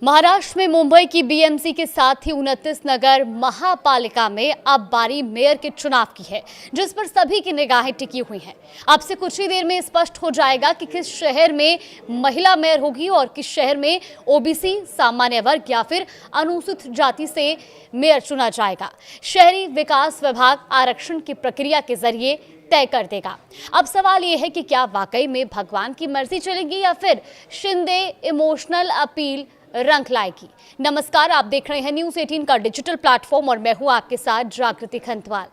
महाराष्ट्र में मुंबई की बीएमसी के साथ ही 29 नगर महापालिका में अब बारी मेयर के चुनाव की है, जिस पर सभी की निगाहें टिकी हुई हैं। अब से कुछ ही देर में स्पष्ट हो जाएगा कि किस शहर में महिला मेयर होगी और किस शहर में ओबीसी, सामान्य वर्ग या फिर अनुसूचित जाति से मेयर चुना जाएगा। शहरी विकास विभाग आरक्षण की प्रक्रिया के जरिए तय कर देगा। अब सवाल यह है कि क्या वाकई में भगवान की मर्जी चलेगी या फिर शिंदे इमोशनल अपील रंग लाएगी। नमस्कार, आप देख रहे हैं न्यूज़ 18 का डिजिटल प्लेटफॉर्म और मैं हूं आपके साथ जागृति खंतवाल।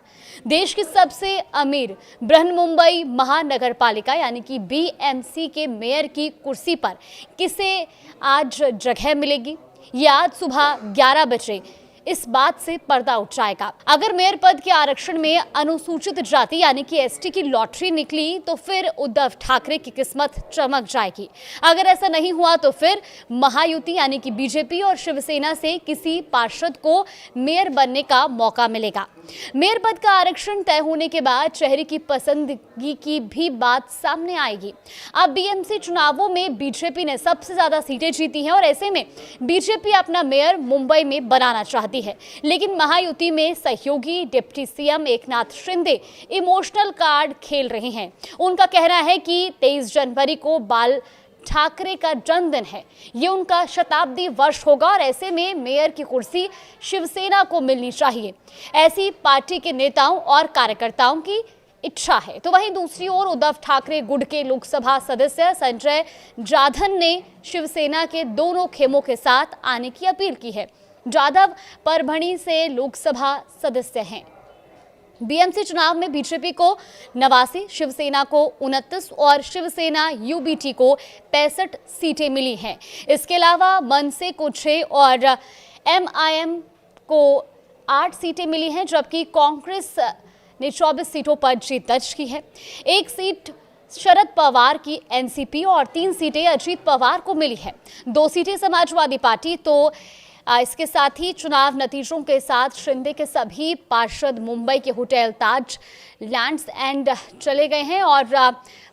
देश की सबसे अमीर बृहन्मुंबई महानगर पालिका यानी कि बीएमसी के मेयर की कुर्सी पर किसे आज जगह मिलेगी, ये आज सुबह 11 बजे इस बात से पर्दा उठ जाएगा। अगर मेयर पद के आरक्षण में अनुसूचित जाति यानी कि एसटी की लॉटरी निकली तो फिर उद्धव ठाकरे की किस्मत चमक जाएगी। अगर ऐसा नहीं हुआ तो फिर महायुति यानी कि बीजेपी और शिवसेना से किसी पार्षद को मेयर बनने का मौका मिलेगा। मेयर पद का आरक्षण तय होने के बाद शहरी की पसंदगी की भी बात सामने आएगी। अब बीएमसी चुनावों में बीजेपी ने सबसे ज्यादा सीटें जीती हैं और ऐसे में बीजेपी अपना मेयर मुंबई में बनाना चाहती है, लेकिन महायुति में सहयोगी deputy CM Eknath Shinde emotional card खेल रहे हैं। उनका कहना है कि 23 जनवरी को बाल ठाकरे का जन्मदिन है, ये उनका शताब्दी वर्ष होगा और ऐसे में मेयर की कुर्सी शिवसेना को मिलनी चाहिए, ऐसी पार्टी के नेताओं और कार्यकर्ताओं की इच्छा है। तो वहीं दूसरी ओर उद्धव ठाकरे गुट के लोकसभा सदस्य संजय जाधव ने शिवसेना के दोनों खेमों के साथ आने की अपील की है। जाधव परभणी से लोकसभा सदस्य हैं। बीएमसी चुनाव में बीजेपी को 89, शिवसेना को 29 और शिवसेना यूबीटी को 65 सीटें मिली हैं। इसके अलावा मनसे को 6 और एमआईएम को 8 सीटें मिली हैं, जबकि कांग्रेस ने 24 सीटों पर जीत दर्ज की है। 1 सीट शरद पवार की एनसीपी और 3 सीटें अजीत पवार को मिली है। 2 सीटें समाजवादी पार्टी। तो इसके साथ ही चुनाव नतीजों के साथ शिंदे के सभी पार्षद मुंबई के होटल ताज लैंड्स एंड चले गए हैं और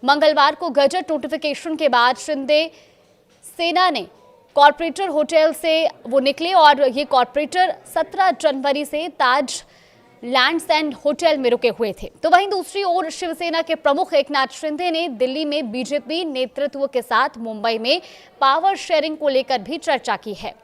मंगलवार को गजट नोटिफिकेशन के बाद शिंदे सेना ने कॉर्पोरेटर होटल से वो निकले और ये कॉर्पोरेटर 17 जनवरी से ताज लैंड्स एंड होटल में रुके हुए थे। तो वहीं दूसरी ओर शिवसेना के प्रमुख एकनाथ शिंदे ने दिल्ली में बीजेपी नेतृत्व के साथ मुंबई में पावर शेयरिंग को लेकर भी चर्चा की है।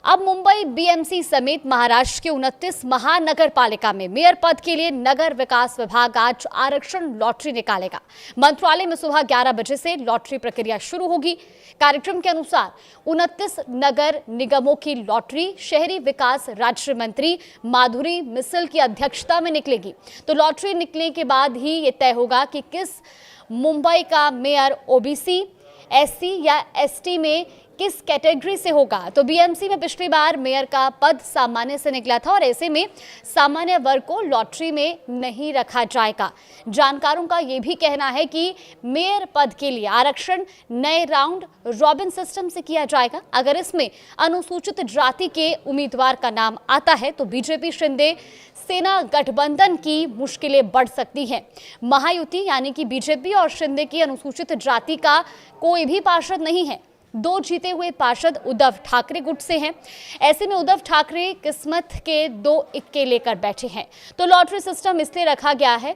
अब मुंबई बीएमसी समेत महाराष्ट्र के 29 महानगर पालिका में मेयर पद के लिए नगर विकास विभाग आज आरक्षण लॉटरी निकालेगा। मंत्रालय में सुबह 11 बजे से लॉटरी प्रक्रिया शुरू होगी। कार्यक्रम के अनुसार 29 नगर निगमों की लॉटरी शहरी विकास राज्य मंत्री माधुरी मिसल की अध्यक्षता में निकलेगी। तो लॉटरी निकलने के बाद ही ये तय होगा कि किस मुंबई का मेयर ओबीसी, एससी या एसटी में किस कैटेगरी से होगा। तो बीएमसी में पिछली बार मेयर का पद सामान्य से निकला था और ऐसे में सामान्य वर्ग को लॉटरी में नहीं रखा जाएगा। जानकारों का यह भी कहना है कि मेयर पद के लिए आरक्षण नए राउंड रॉबिन सिस्टम से किया जाएगा। अगर इसमें अनुसूचित जाति के उम्मीदवार का नाम आता है तो बीजेपी शिंदे सेना गठबंधन की मुश्किलें बढ़ सकती हैं। महायुति यानी कि बीजेपी और शिंदे की अनुसूचित जाति का कोई भी पार्षद नहीं है। 2 जीते हुए पार्षद उद्धव ठाकरे गुट से हैं। ऐसे में उद्धव ठाकरे किस्मत के 2 इक्के लेकर बैठे हैं। तो लॉटरी सिस्टम इसलिए रखा गया है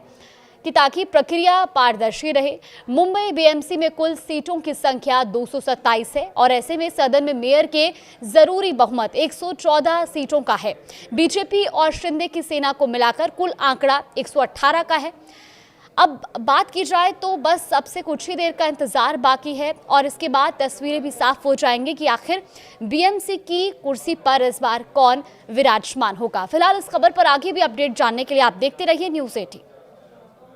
कि ताकि प्रक्रिया पारदर्शी रहे। मुंबई बीएमसी में कुल सीटों की संख्या 227 है और ऐसे में सदन में मेयर के जरूरी बहुमत 114 सीटों का है। बीजेपी और शिंदे की सेना को मिलाकर कुल आंकड़ा 118 का है। अब बात की जाए तो बस अब से कुछ ही देर का इंतजार बाकी है और इसके बाद तस्वीरें भी साफ हो जाएंगी कि आखिर बीएमसी की कुर्सी पर इस बार कौन विराजमान होगा। फिलहाल इस खबर पर आगे भी अपडेट जानने के लिए आप देखते रहिए न्यूज़ 18।